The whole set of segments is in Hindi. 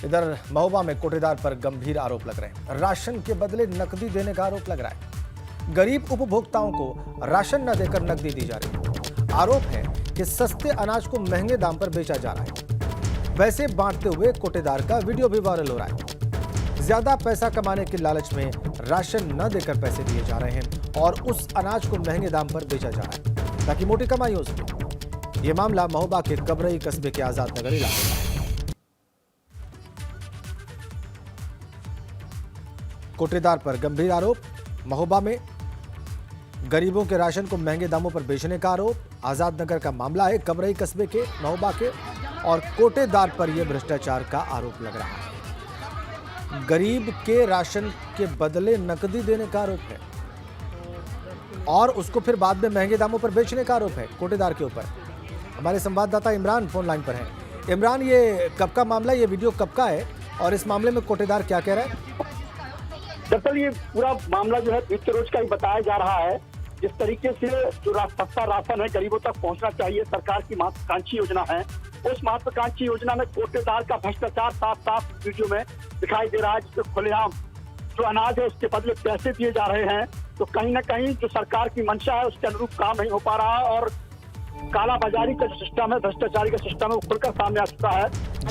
इधर महोबा में कोटेदार पर गंभीर आरोप लग रहे हैं। राशन के बदले नकदी देने का आरोप लग रहा है। गरीब उपभोक्ताओं को राशन न देकर नकदी दी जा रही है। आरोप है कि सस्ते अनाज को महंगे दाम पर बेचा जा रहा है। वैसे बांटते हुए कोटेदार का वीडियो भी वायरल हो रहा है। ज्यादा पैसा कमाने के लालच में राशन न देकर पैसे दिए जा रहे हैं और उस अनाज को महंगे दाम पर बेचा जा रहा है ताकि मोटी कमाई हो सके। यह मामला महोबा के कबरई कस्बे के आजाद नगर इलाके का है। कोटेदार पर गंभीर आरोप। महोबा में गरीबों के राशन को महंगे दामों पर बेचने का आरोप। आजाद नगर का मामला है, कबरई कस्बे के महोबा के, और कोटेदार पर यह भ्रष्टाचार का आरोप लग रहा है। गरीब के राशन के बदले नकदी देने का आरोप है और उसको फिर बाद में महंगे दामों पर बेचने का आरोप है कोटेदार के ऊपर। हमारे संवाददाता इमरान फोन लाइन पर हैं। इमरान, ये कब का मामला, ये वीडियो कब का है और इस मामले में कोटेदार क्या कह रहा है? दरअसल ये पूरा मामला जो है बीते रोज का ही बताया जा रहा है। जिस तरीके से जो सस्ता राशन है गरीबों तक पहुंचना चाहिए, सरकार की महत्वाकांक्षी योजना है, उस महत्वाकांक्षी योजना में कोटेदार का भ्रष्टाचार साफ साफ वीडियो में दिखाई दे रहा है। जिसमें खुलेआम जो अनाज है उसके बदले पैसे दिए जा रहे हैं। तो कहीं ना कहीं जो सरकार की मंशा है उसके अनुरूप काम नहीं हो पा रहा है और काला बाजारी का जो सिस्टम है, भ्रष्टाचारी का सिस्टम है, वो खुलकर सामने आ चुका है।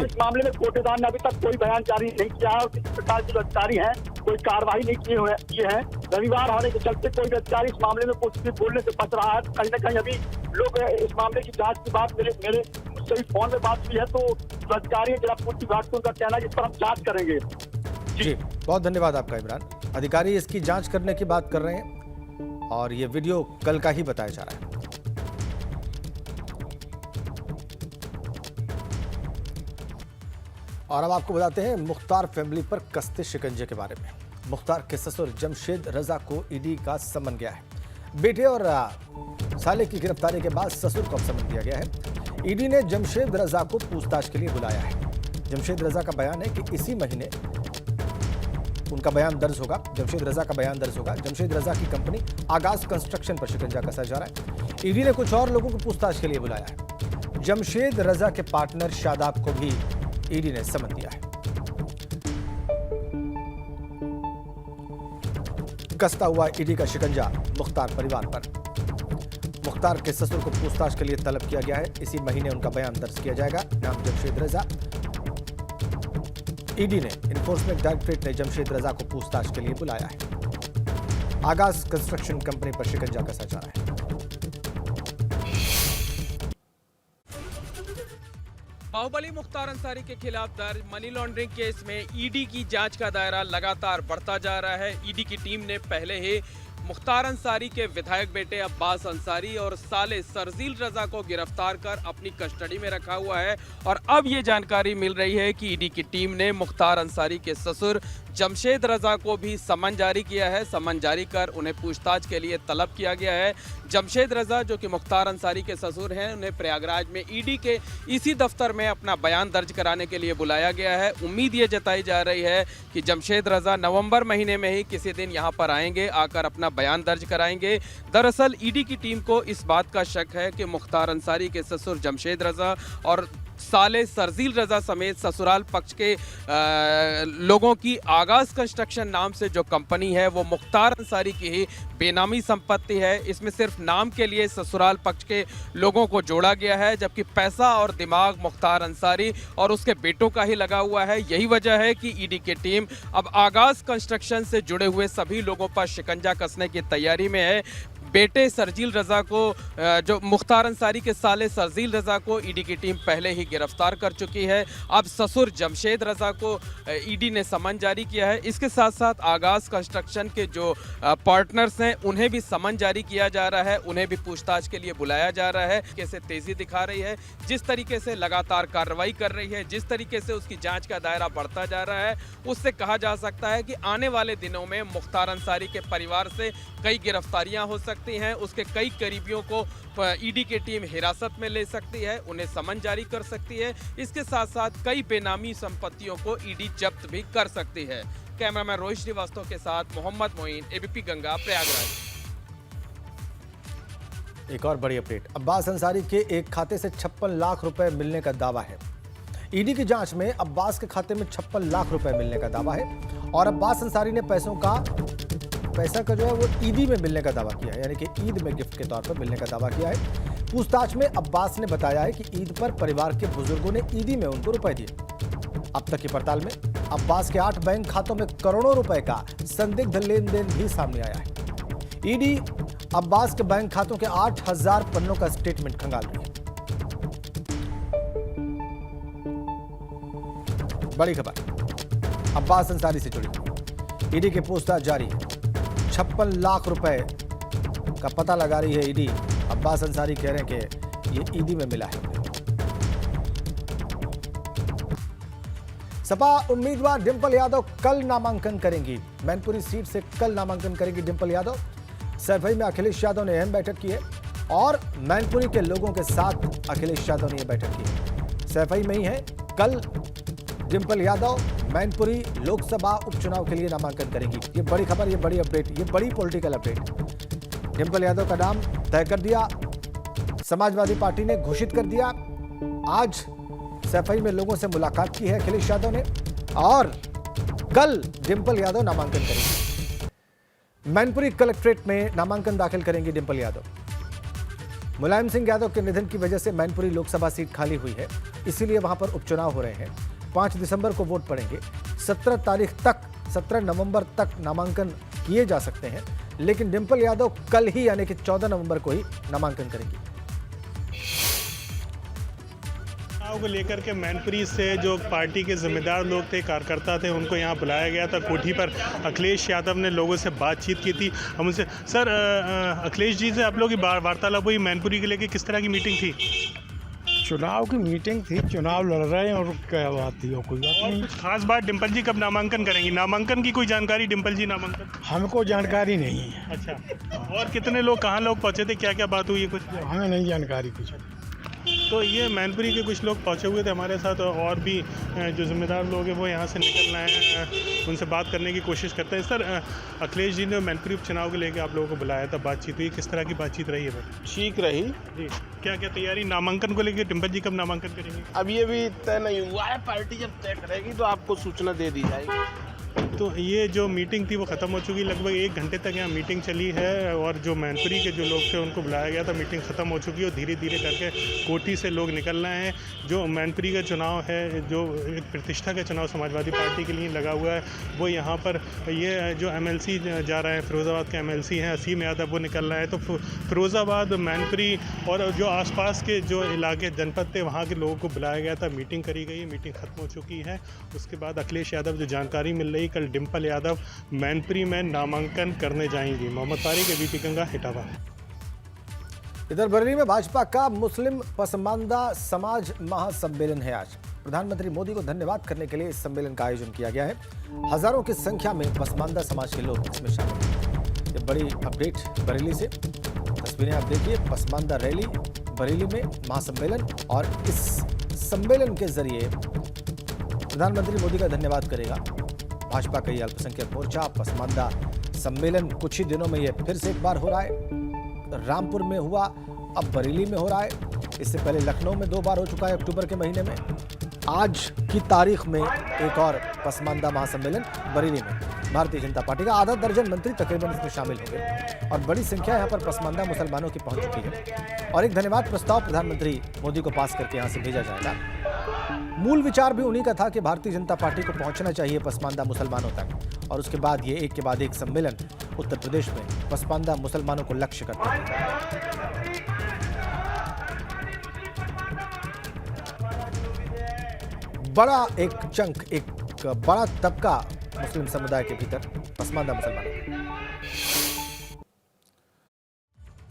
इस मामले में कोटेदार ने अभी तक कोई बयान जारी नहीं किया है और किसी प्रकार के जो अधिकारी हैं कोई कार्रवाई नहीं किए हैं। रविवार होने के चलते कोई भी अधिकारी इस मामले में कुछ भी बोलने से बच रहा है। कहीं ना कहीं अभी लोग इस मामले की जांच की बात मेरे मुझसे भी फोन में बात हुई है, तो जो अधिकारी है जिला पूर्ति विभाग को उनका कहना है जिस पर हम जांच करेंगे। जी, बहुत धन्यवाद आपका इमरान। अधिकारी इसकी जांच करने की बात कर रहे हैं और ये वीडियो कल का ही बताया जा रहा है। और अब आपको बताते हैं मुख्तार फैमिली पर कसते शिकंजे के बारे में। मुख्तार के ससुर जमशेद रजा को ईडी का समन गया है। बेटे और साले की गिरफ्तारी के बाद ससुर को अब समन दिया गया है। ईडी ने जमशेद रजा को पूछताछ के लिए बुलाया है। जमशेद रजा का बयान है कि इसी महीने उनका बयान दर्ज होगा। जमशेद रजा का बयान दर्ज होगा। जमशेद रजा की कंपनी आगाज कंस्ट्रक्शन पर शिकंजा कसा जा रहा है। ईडी ने कुछ और लोगों को पूछताछ के लिए बुलाया है। जमशेद रजा के पार्टनर शादाब को भी ईडी ने समन दिया है। कसता हुआ ईडी का शिकंजा मुख्तार परिवार पर। मुख्तार के ससुर को पूछताछ के लिए तलब किया गया है। इसी महीने उनका बयान दर्ज किया जाएगा। नाम जमशेद रजा। ईडी ने इन्फोर्समेंट डायरेक्टरेट ने जमशेद रजा को पूछताछ के लिए बुलाया है। आगाज कंस्ट्रक्शन कंपनी पर शिकंजा कसा जा रहा है। बाहुबली मुख्तार अंसारी के खिलाफ दर्ज मनी लॉन्ड्रिंग केस में ईडी की जांच का दायरा लगातार बढ़ता जा रहा है। ईडी की टीम ने पहले ही मुख्तार अंसारी के विधायक बेटे अब्बास अंसारी और साले सरजील रजा को गिरफ्तार कर अपनी कस्टडी में रखा हुआ है और अब ये जानकारी मिल रही है कि ईडी की टीम ने मुख्तार अंसारी के ससुर जमशेद रजा को भी समन जारी किया है। समन जारी कर उन्हें पूछताछ के लिए तलब किया गया है। जमशेद रजा जो कि मुख्तार अंसारी के ससुर हैं, उन्हें प्रयागराज में ईडी के इसी दफ्तर में अपना बयान दर्ज कराने के लिए बुलाया गया है। उम्मीद ये जताई जा रही है कि जमशेद रजा नवंबर महीने में ही किसी दिन यहाँ पर आएंगे, आकर अपना बयान दर्ज कराएंगे। दरअसल ईडी की टीम को इस बात का शक है कि मुख्तार अंसारी के ससुर जमशेद रजा और साले सरजील रजा समेत ससुराल पक्ष के लोगों की आगाज कंस्ट्रक्शन नाम से जो कंपनी है वो मुख्तार अंसारी की ही बेनामी संपत्ति है। इसमें सिर्फ नाम के लिए ससुराल पक्ष के लोगों को जोड़ा गया है, जबकि पैसा और दिमाग मुख्तार अंसारी और उसके बेटों का ही लगा हुआ है। यही वजह है कि ईडी की टीम अब आगाज कंस्ट्रक्शन से जुड़े हुए सभी लोगों पर शिकंजा कसने की तैयारी में है। बेटे सरजील रजा को, जो मुख्तार अंसारी के साले सरजील रजा को ईडी की टीम पहले ही गिरफ्तार कर चुकी है। अब ससुर जमशेद रजा को ईडी ने समन जारी किया है। इसके साथ साथ आगाज कंस्ट्रक्शन के जो पार्टनर्स हैं उन्हें भी समन जारी किया जा रहा है, उन्हें भी पूछताछ के लिए बुलाया जा रहा है। कैसे तेजी दिखा रही है, जिस तरीके से लगातार कार्रवाई कर रही है, जिस तरीके से उसकी जांच का दायरा बढ़ता जा रहा है, उससे कहा जा सकता है कि आने वाले दिनों में मुख्तार अंसारी के परिवार से कई गिरफ्तारियां हो सकती हैं। उसके कई करीबियों को ईडी की टीम हिरासत में ले सकती है, उन्हें समन जारी कर सकती है। इसके साथ साथ कई बेनामी संपत्तियों को ईडी जब्त भी कर सकती है। कैमरामैन रोहित श्रीवास्तव के साथ मोहम्मद मोइन, एबीपी गंगा, प्रयागराज। एक और बड़ी अपडेट। अब्बास अंसारी के एक खाते से 56 लाख रुपए मिलने का दावा है। ईडी की जांच में अब्बास के खाते में 56 लाख रुपए मिलने का दावा है और अब्बास अंसारी ने पैसा का जो है वो ईदी में मिलने का दावा किया है, यानी कि ईद में गिफ्ट के तौर पर मिलने का दावा किया है। पूछताछ में अब्बास ने बताया है कि ईद पर परिवार के बुजुर्गों ने ईदी में उनको रुपए दिए। अब तक की पड़ताल में अब्बास के 8 बैंक खातों में करोड़ों रुपए का संदिग्ध लेन देन भी सामने आया है। ईडी अब्बास के बैंक खातों के 8000 पन्नों का स्टेटमेंट खंगाल रही है। बड़ी खबर अब्बास अंसारी से जुड़ी, ईडी की पूछताछ जारी है। 56 लाख रुपए का पता लगा रही है ईडी। अब्बास अंसारी कह रहे हैं कि ये ईदी में मिला है। सपा उम्मीदवार डिंपल यादव कल नामांकन करेंगी। मैनपुरी सीट से कल नामांकन करेंगी डिंपल यादव। सैफई में अखिलेश यादव ने अहम बैठक की है और मैनपुरी के लोगों के साथ अखिलेश यादव ने यह बैठक की है। सैफई में ही है कल डिंपल यादव मैनपुरी लोकसभा उपचुनाव के लिए नामांकन करेंगी। ये बड़ी खबर, ये बड़ी अपडेट, ये बड़ी पॉलिटिकल अपडेट। डिंपल यादव का नाम तय कर दिया, समाजवादी पार्टी ने घोषित कर दिया। आज सैफई में लोगों से मुलाकात की है अखिलेश यादव ने और कल डिंपल यादव नामांकन करेंगे। मैनपुरी कलेक्ट्रेट में नामांकन दाखिल करेंगे डिंपल यादव। मुलायम सिंह यादव के निधन की वजह से मैनपुरी लोकसभा सीट खाली हुई है, इसीलिए वहां पर उपचुनाव हो रहे हैं। 5 दिसंबर को वोट पड़ेंगे। 17 नवंबर तक नामांकन किए जा सकते हैं, लेकिन डिंपल यादव कल ही यानी कि 14 नवंबर को ही नामांकन करेंगी। चुनाव को लेकर के मैनपुरी से जो पार्टी के जिम्मेदार लोग थे, कार्यकर्ता थे, उनको यहाँ बुलाया गया था कोठी पर। अखिलेश यादव ने लोगों से बातचीत की थी। हम उनसे सर अखिलेश जी से आप लोगों की वार्तालाप हुई, मैनपुरी के लेके किस तरह की मीटिंग थी? चुनाव की मीटिंग थी, चुनाव लड़ रहे हैं और क्या बात थी और कोई बात नहीं। कुछ खास बात, डिंपल जी कब नामांकन करेंगी? नामांकन की कोई जानकारी? डिंपल जी नामांकन हमको जानकारी नहीं है। अच्छा, और कितने लोग, कहाँ लोग पहुँचे थे, क्या क्या बात हुई है कुछ? हमें नहीं जानकारी कुछ। तो ये मैनपुरी के कुछ लोग पहुँचे हुए थे हमारे साथ और भी जो जिम्मेदार लोग हैं वो यहाँ से निकल रहे हैं, उनसे बात करने की कोशिश करते हैं। सर अखिलेश जी ने मैनपुरी उपचुनाव को लेकर आप लोगों को बुलाया था, बातचीत हुई, किस तरह की बातचीत रही है? ठीक रही जी। क्या क्या तैयारी नामांकन को लेकर? डिंपल जी कब नामांकन करेंगे? अभी अभी तय नहीं हुआ है, पार्टी जब तय करेगी तो आपको सूचना दे दी जाएगी। तो ये जो मीटिंग थी वो ख़त्म हो चुकी, लगभग 1 घंटे तक यहाँ मीटिंग चली है और जो मैनपुरी के जो लोग थे उनको बुलाया गया था। मीटिंग ख़त्म हो चुकी है और धीरे धीरे करके कोठी से लोग निकल रहे हैं। जो मैनपुरी का चुनाव है, जो एक प्रतिष्ठा का चुनाव समाजवादी पार्टी के लिए लगा हुआ है, वो यहाँ पर ये जो MLC जा रहे हैं, फिरोज़ाबाद के MLC हैं असीम यादव, वो निकल रहे हैं। तो फिरोज़ाबाद, मैनपुरी और जो आसपास के जो इलाके जनपद थे वहाँ के लोगों को बुलाया गया था, मीटिंग करी गई, मीटिंग ख़त्म हो चुकी है। उसके बाद अखिलेश यादव जो जानकारी मिल रही, कल डिंपल यादव मैनपुरी में नामांकन करने जाएंगी। मोहम्मद तारिक, ABP गंगा, इटावा। इधर बरेली में भाजपा का मुस्लिम पसमानदा समाज महासम्मेलन है। आज प्रधानमंत्री मोदी को धन्यवाद करने के लिए इस सम्मेलन का आयोजन किया गया है। हजारों की संख्या में पसमानदा समाज के लोग इसमें शामिल हैं। ये बड़ी अपडेट बरेली से, तस्वीरें आप देखिए। पसमानदा रैली बरेली में, महासम्मेलन, और इस सम्मेलन के जरिए प्रधानमंत्री मोदी का धन्यवाद करेगा भाजपा का ये अल्पसंख्यक मोर्चा। पसमानदा सम्मेलन कुछ ही दिनों में ये फिर से एक बार हो रहा है। रामपुर में हुआ, अब बरेली में हो रहा है। इससे पहले लखनऊ में 2 बार हो चुका है अक्टूबर के महीने में। आज की तारीख में एक और पसमानदा महासम्मेलन बरेली में। भारतीय जनता पार्टी का आधा दर्जन मंत्री तकरीबन इसमें शामिल हो गए और बड़ी संख्या यहाँ पर पसमानदा मुसलमानों की पहुंच चुकी है और एक धन्यवाद प्रस्ताव प्रधानमंत्री मोदी को पास करके यहाँ से भेजा जाएगा। मूल विचार भी उन्हीं का था कि भारतीय जनता पार्टी को पहुंचना चाहिए पसमानदा मुसलमानों तक, और उसके बाद ये एक के बाद एक सम्मेलन उत्तर प्रदेश में पसमानदा मुसलमानों को लक्ष्य करते हैं। बड़ा एक चंक, एक बड़ा तबका मुस्लिम समुदाय के भीतर पसमानदा मुसलमान।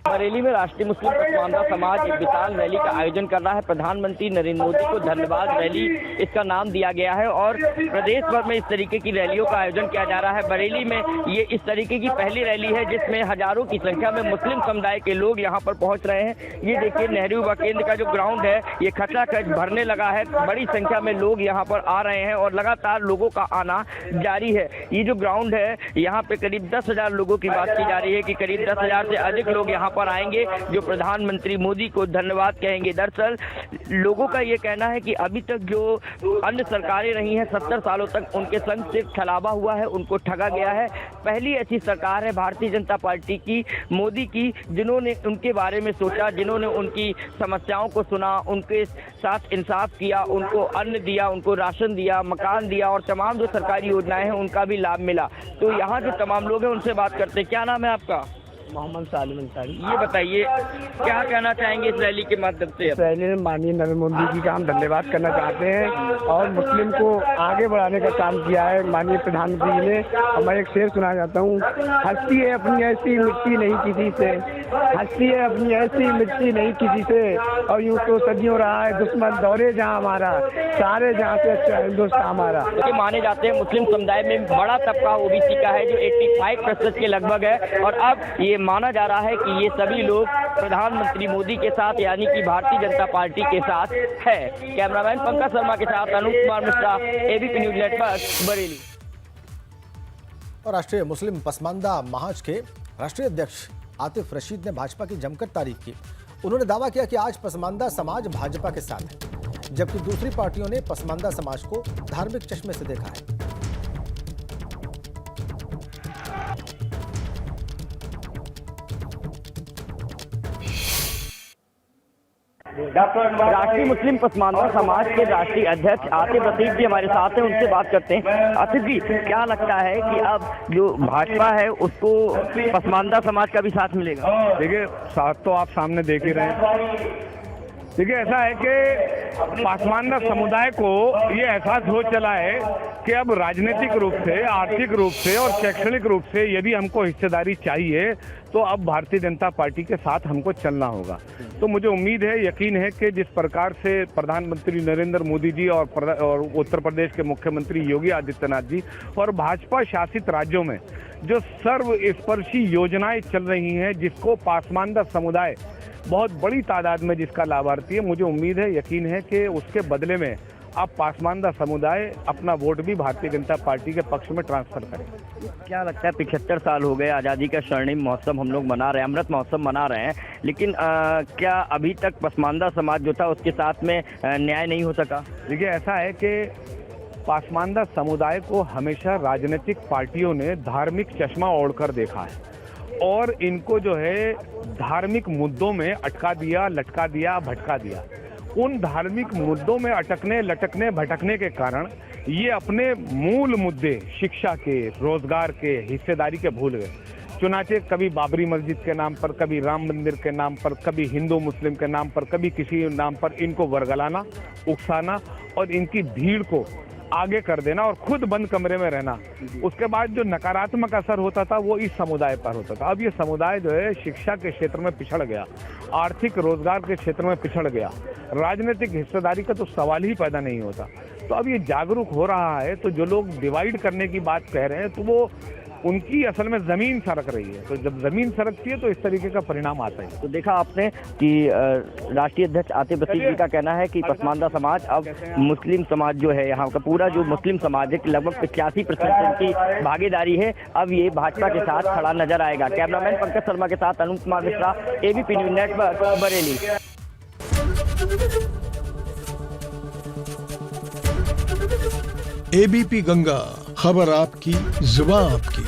बरेली में राष्ट्रीय मुस्लिम पसमानदा समाज एक विशाल रैली का आयोजन कर रहा है। प्रधानमंत्री नरेंद्र मोदी को धन्यवाद रैली इसका नाम दिया गया है और प्रदेश भर में इस तरीके की रैलियों का आयोजन किया जा रहा है। बरेली में ये इस तरीके की पहली रैली है जिसमें हजारों की संख्या में मुस्लिम समुदाय के लोग यहाँ पर पहुँच रहे हैं। ये देखिए, नेहरू युवा केंद्र का जो ग्राउंड है ये खचाखच भरने लगा है। बड़ी संख्या में लोग यहाँ पर आ रहे हैं और लगातार लोगों का आना जारी है। ये जो ग्राउंड है यहाँ पे करीब 10,000 लोगों की बात की जा रही है कि करीब 10,000 से अधिक लोग यहाँ पर पर आएंगे जो प्रधानमंत्री मोदी को धन्यवाद कहेंगे। दरअसल लोगों का ये कहना है कि अभी तक जो अन्य सरकारें रही हैं 70 सालों तक उनके संग से छलावा हुआ है, उनको ठगा गया है। पहली ऐसी सरकार है भारतीय जनता पार्टी की, मोदी की, जिन्होंने उनके बारे में सोचा, जिन्होंने उनकी समस्याओं को सुना, उनके साथ इंसाफ किया, उनको अन्न दिया, उनको राशन दिया, मकान दिया और तमाम जो सरकारी योजनाएं हैं उनका भी लाभ मिला। तो यहाँ जो तमाम लोग हैं उनसे बात करते हैं। क्या नाम है आपका? मोहम्मद सालिम अंसारी। ये बताइए क्या कहना चाहेंगे इस रैली के माध्यम से? पहले माननीय नरेंद्र मोदी जी का हम धन्यवाद करना चाहते हैं और मुस्लिम को आगे बढ़ाने का काम किया है माननीय प्रधानमंत्री जी ने। और मैं एक शेर सुना चाहता हूँ, हस्ती है अपनी ऐसी मिट्टी नहीं किसी से, हस्ती है अपनी ऐसी मिट्टी नहीं किसी से, और यूँ तो सदियों रहा है दुश्मन दौरे जहाँ हमारा, सारे जहाँ से अच्छा हिंदुस्तान हमारा। ये माने जाते हैं मुस्लिम समुदाय में बड़ा तबका ओबीसी का है जो 85% के लगभग है, और अब ये माना जा रहा है कि ये सभी लोग प्रधानमंत्री मोदी के साथ यानी कि भारतीय जनता पार्टी के साथ है। कैमरामैन पंकज शर्मा के साथ Anoop Kumar Mishra, ABP news network, Bareilly. और राष्ट्रीय मुस्लिम पसमानदा महाज के राष्ट्रीय अध्यक्ष आतिफ रशीद ने भाजपा की जमकर तारीफ की। उन्होंने दावा किया कि आज पसमानदा समाज भाजपा के साथ है, जबकि दूसरी पार्टियों ने पसमानदा समाज को धार्मिक चश्मे से देखा है। राष्ट्रीय मुस्लिम पसमानदा समाज के राष्ट्रीय अध्यक्ष आतिफ रशीद जी हमारे साथ हैं, उनसे बात करते हैं। आतिफ जी, क्या लगता है कि अब जो भाजपा है उसको पसमानदा समाज का भी साथ मिलेगा? देखिए, साथ तो आप सामने देख ही रहे हैं। देखिए, ऐसा है कि पसमानदा समुदाय को ये एहसास हो चला है कि अब राजनीतिक रूप से, आर्थिक रूप से और शैक्षणिक रूप से यदि हमको हिस्सेदारी चाहिए तो अब भारतीय जनता पार्टी के साथ हमको चलना होगा। तो मुझे उम्मीद है, यकीन है कि जिस प्रकार से प्रधानमंत्री नरेंद्र मोदी जी और उत्तर प्रदेश के मुख्यमंत्री योगी आदित्यनाथ जी और भाजपा शासित राज्यों में जो सर्वस्पर्शी योजनाएं चल रही हैं, जिसको पसमानदा समुदाय बहुत बड़ी तादाद में जिसका लाभार्थी है, मुझे उम्मीद है, यकीन है कि उसके बदले में अब पसमानदा समुदाय अपना वोट भी भारतीय जनता पार्टी के पक्ष में ट्रांसफर करे। क्या लगता है 75 साल हो गए आज़ादी का स्वर्णिम महोत्सव हम लोग मना रहे हैं, अमृत महोत्सव मना रहे हैं, लेकिन क्या अभी तक पसमानदा समाज जो था उसके साथ में न्याय नहीं हो सका? देखिए, ऐसा है कि पसमानदा समुदाय को हमेशा राजनीतिक पार्टियों ने धार्मिक चश्मा ओढ़कर देखा है और इनको जो है धार्मिक मुद्दों में अटका दिया, लटका दिया, भटका दिया। उन धार्मिक मुद्दों में अटकने, लटकने, भटकने के कारण ये अपने मूल मुद्दे शिक्षा के, रोजगार के, हिस्सेदारी के भूल गए। चुनाचे कभी बाबरी मस्जिद के नाम पर, कभी राम मंदिर के नाम पर, कभी हिंदू मुस्लिम के नाम पर, कभी किसी नाम पर इनको वर्गलाना, उकसाना और इनकी भीड़ को आगे कर देना और खुद बंद कमरे में रहना। उसके बाद जो नकारात्मक असर होता था वो इस समुदाय पर होता था। अब ये समुदाय जो है शिक्षा के क्षेत्र में पिछड़ गया, आर्थिक रोजगार के क्षेत्र में पिछड़ गया, राजनीतिक हिस्सेदारी का तो सवाल ही पैदा नहीं होता। तो अब ये जागरूक हो रहा है। तो जो लोग डिवाइड करने की बात कह रहे हैं तो वो उनकी असल में जमीन सरक रही है। तो जब जमीन सरकती है तो इस तरीके का परिणाम आता है। तो देखा आपने कि राष्ट्रीय अध्यक्ष आतिफ रशीद जी का कहना है कि पसमानदा समाज अब मुस्लिम समाज जो है, यहाँ का पूरा जो मुस्लिम समाज है लगभग 85% की भागीदारी है, अब ये भाजपा के साथ खड़ा नजर आएगा। कैमरामैन पंकज शर्मा के साथ Anoop Kumar Mishra, ABP news network, Bareilly. ABP Ganga, खबर आपकी, जुबान आपकी।